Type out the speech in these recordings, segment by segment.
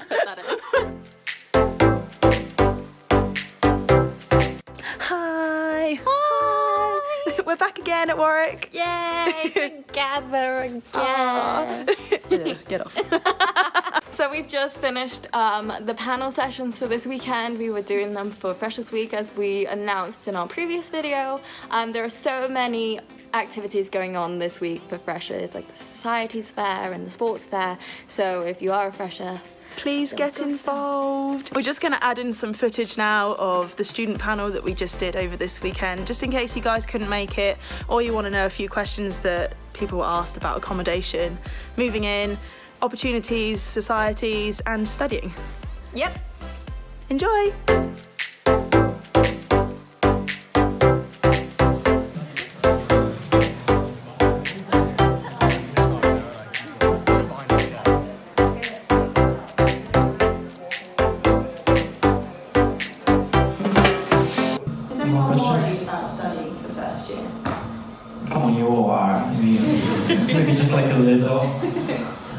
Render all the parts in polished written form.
put that in. Hi! Hi! We're back again at Warwick. Yay! Together again. Get off. So we've just finished the panel sessions for this weekend. We were doing them for Freshers Week as we announced in our previous video. There are so many activities going on this week for freshers, like the Societies Fair and the Sports Fair. So if you are a fresher, please get involved. We're just going to add in some footage now of the student panel that we just did over this weekend, just in case you guys couldn't make it or you want to know a few questions that people were asked about accommodation, moving in, opportunities, societies and studying. Yep. Enjoy! Is anyone worried about studying for first year? Come on, you all are. Maybe just like a little.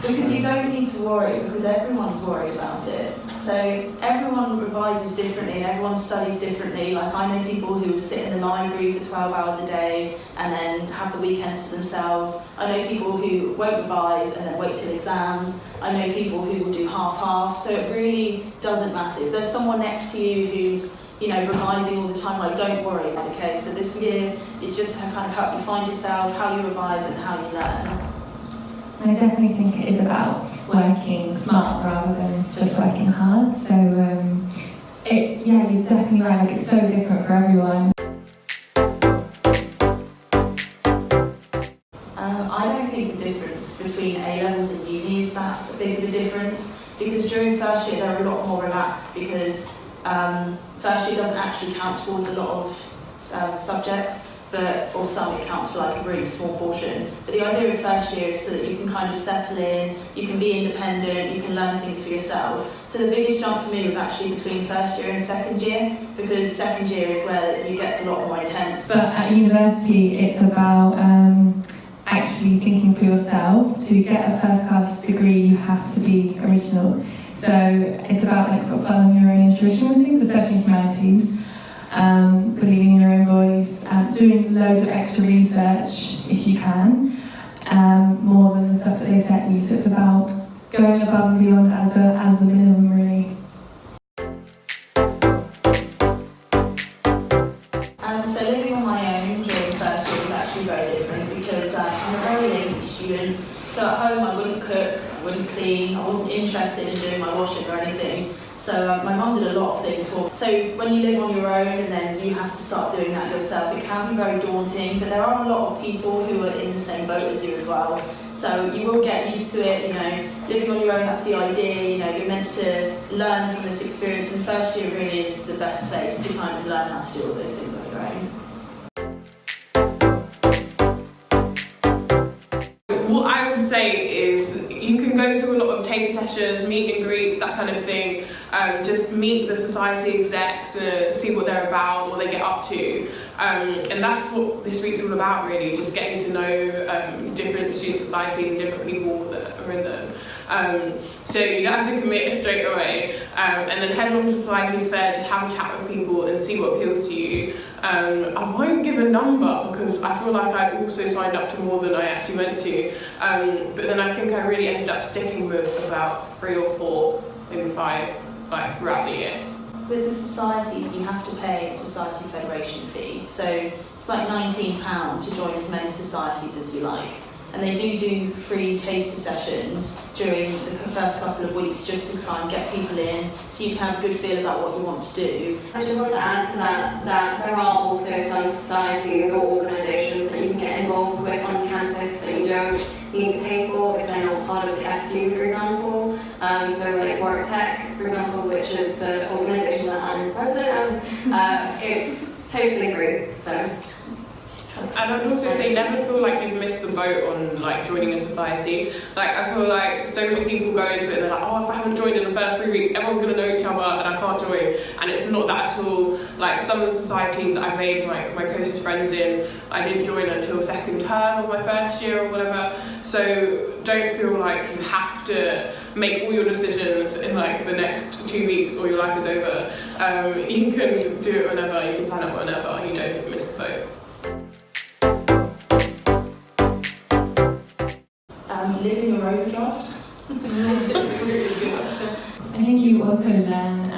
Because you don't need to worry, because everyone's worried about it. So everyone revises differently, everyone studies differently. Like I know people who sit in the library for 12 hours a day and then have the weekends to themselves. I know people who won't revise and then wait till exams. I know people who will do half-half. So it really doesn't matter. If there's someone next to you who's revising all the time, like don't worry, it's okay. So this year is just to kind of help you find yourself, how you revise and how you learn. I definitely think it is about working smart rather than just working hard. So yeah, you're definitely right, like it's so different for everyone. I don't think the difference between A-levels and uni is that big of a difference, because during first year they're a lot more relaxed because first year doesn't actually count towards a lot of subjects. Or some it counts for like a really small portion. But the idea of first year is so that you can kind of settle in, you can be independent, you can learn things for yourself. So the biggest jump for me was actually between first year and second year, because second year is where it gets a lot more intense. But at university it's about actually thinking for yourself. To get a first class degree you have to be original. So it's about like sort of following your own intuition with things, especially in humanities. Believing in your own voice, doing loads of extra research if you can, more than the stuff that they set you. So it's about going above and beyond as the minimum, really. So living on my own during first year was actually very different because I'm a very lazy student. So at home I wouldn't cook, I wouldn't clean, I wasn't interested in doing my washing or anything. So my mum did a lot of things for me. So when you live on your own and then you have to start doing that yourself, it can be very daunting, but there are a lot of people who are in the same boat as you as well. So you will get used to it, living on your own, that's the idea, you're meant to learn from this experience, and first year really is the best place to kind of learn how to do all those things on your own. What I would say is you can go to a lot of taste sessions, meet and greets, that kind of thing. Just meet the society execs, see what they're about, what they get up to. And that's what this week's all about really, just getting to know different student societies and different people that are in them. So you don't have to commit straight away. And then head along to Societies Fair, just have a chat with people and see what appeals to you. I won't give a number because I feel like I also signed up to more than I actually went to. But then I think I really ended up sticking with about 3 or 4, maybe 5, like throughout the year. With the societies, you have to pay a society federation fee. So it's like £19 to join as many societies as you like. And they do free taster sessions during the first couple of weeks just to try and get people in so you can have a good feel about what you want to do. I just want to add to that there are also some societies or organisations that you can get involved with on campus that you don't need to pay for if they're not part of the SU, for example. So like Warwick Tech, for example, which is the organisation that I'm president of, it's totally free. So. And I'd also say never feel like you've missed the boat on like joining a society. Like I feel like so many people go into it and they're like, oh, if I haven't joined in the first 3 weeks, everyone's gonna know each other and I can't join. And it's not that at all. Like some of the societies that I made my closest friends in, I didn't join until second term of my first year or whatever. So don't feel like you have to make all your decisions in like the next 2 weeks or your life is over. You can do it whenever, you can sign up whenever, you don't miss the boat. Live in your overdraft. This is a really good option. I think you also learn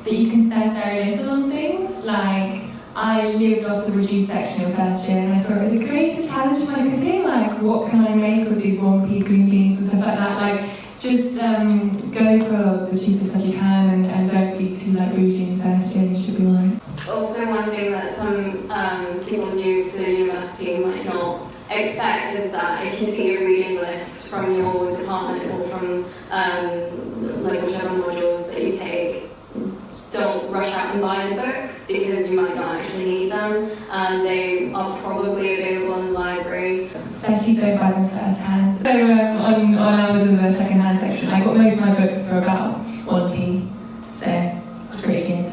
that you can spend very little on things. Like, I lived off the reduced section in first year and I saw it as a creative challenge for my cooking. Like, what can I make with these 1p green beans and stuff like that? Like, just go for the cheapest stuff you can and don't be too like bougie in first year, you should be alright. Also, one thing that some people new to university might not expect is that if you see a reading list from your department or from like whichever modules that you take, don't rush out and buy the books because you might not actually need them. They are probably available in the library. Especially don't buy them first hand. So on I was in the second hand section, I got most of my books for about 1p, so it's pretty good.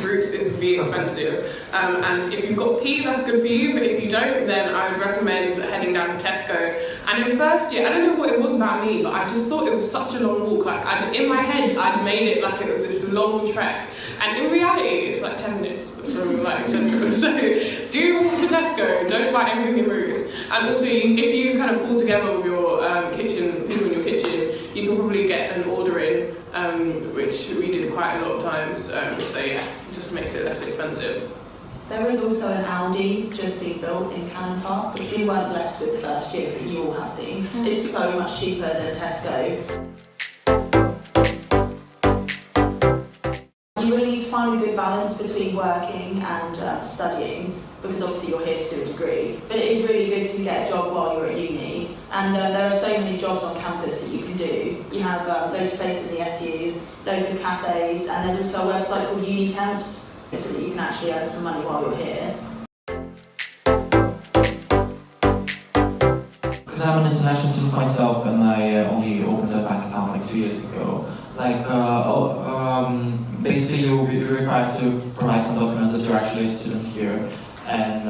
Roots is really expensive, and if you've got P, that's good for you, but if you don't, then I would recommend heading down to Tesco. And in first year, I don't know what it was about me, but I just thought it was such a long walk. Like, in my head, I'd made it like it was this long trek, and in reality, it's like 10 minutes from like Central. So do walk to Tesco, don't buy everything in Roots. And also, if you kind of pull together with your people in your kitchen, you can probably get an order in, which we did quite a lot of times. So yeah, it just makes it less expensive. There is also an Aldi just being built in Cannon Park, which we weren't blessed with first year, but you all have been. It's so much cheaper than Tesco. You really need to find a good balance between working and studying, because obviously you're here to do a degree. But it is really good to get a job while you're at uni, and there are so many jobs on campus that you can do. You have loads of places in the SU, loads of cafes, and there's also a website called Uni Temps, so that you can actually earn some money while you're here. Because I'm an international student myself and I only opened a bank account like 2 years ago. Like, basically you're required to provide some documents that you're actually a student here, and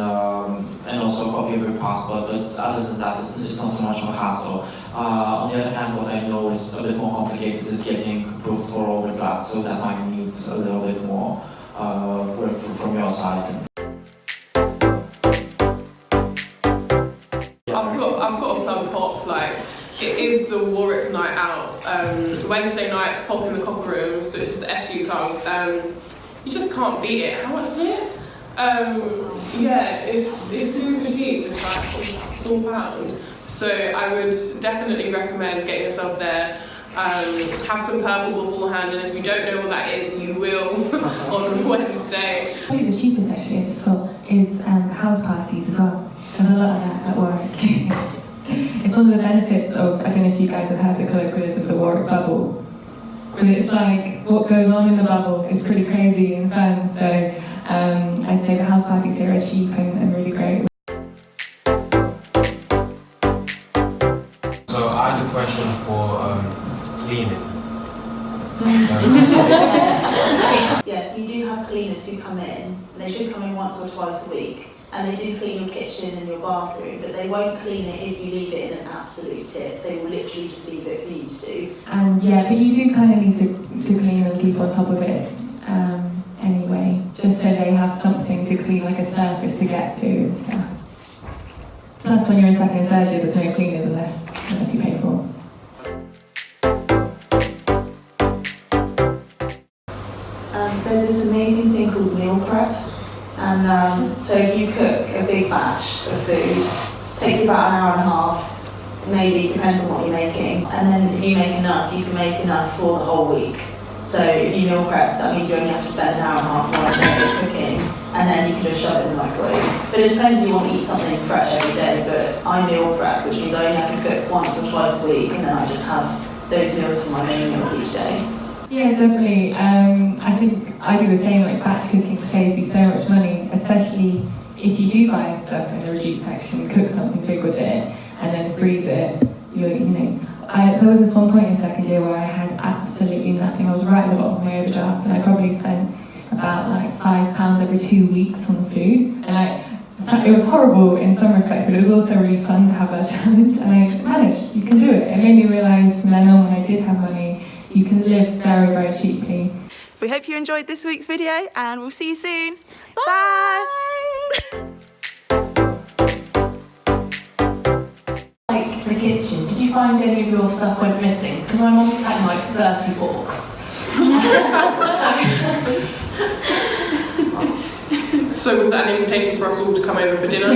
also a copy of your passport, but other than that it's not too much of a hassle. On the other hand, what I know is a bit more complicated is getting proof for overdraft, so that might need a little bit more work from your side. I've got a plug pop, like, it is the Warwick night out. Wednesday nights pop in the Copper Room, so it's just the SU club. You just can't beat it. How much is it? Yeah, it's super cheap, it's like £4. So I would definitely recommend getting yourself there. Have some purple beforehand, and if you don't know what that is, you will on Wednesday. Probably the cheapest actually, I just thought, is house parties as well. There's a lot of that at Warwick. It's one of the benefits of, I don't know if you guys have heard the colloquialism of the Warwick bubble, but it's like what goes on in the bubble is pretty crazy and fun, so I'd say the house parties here are cheap and really great. So I had a question for cleaning. Yes, you do have cleaners who come in, and they should come in once or twice a week, and they do clean your kitchen and your bathroom, but they won't clean it if you leave it in an absolute tip. They will literally just leave it for you to do. And yeah, but you do kind of need to clean and keep on top of it anyway, just so they have something to clean, like a surface to get to and stuff. Plus, when you're in second and third year, there's no cleaners unless you pay for. There's this amazing thing called meal prep, and so if you cook a big batch of food, it takes about an hour and a half, maybe, depends on what you're making, and then if you make enough, you can make enough for the whole week. So if you meal prep, that means you only have to spend an hour and a half while you're cooking, and then you can just shove it in the microwave. But it depends if you want to eat something fresh every day, but I meal prep, which means I only have to cook once or twice a week, and then I just have those meals for my main meals each day. Yeah, definitely. I think I do the same, like batch cooking saves you so much money, especially if you do buy stuff in the reduced section, cook something big with it, and then freeze it. There was this one point in second year where I had absolutely nothing. I was right at the bottom of my overdraft, and I probably spent about like £5 every 2 weeks on food. And it was horrible in some respects, but it was also really fun to have that challenge, and I managed. You can do it. It made me realise from then on, when I did have money, you can live very, very cheaply. We hope you enjoyed this week's video, and we'll see you soon. Bye! Like the kitchen, did you find any of your stuff went missing? Because my mum's had like 30 forks. So was that an invitation for us all to come over for dinner?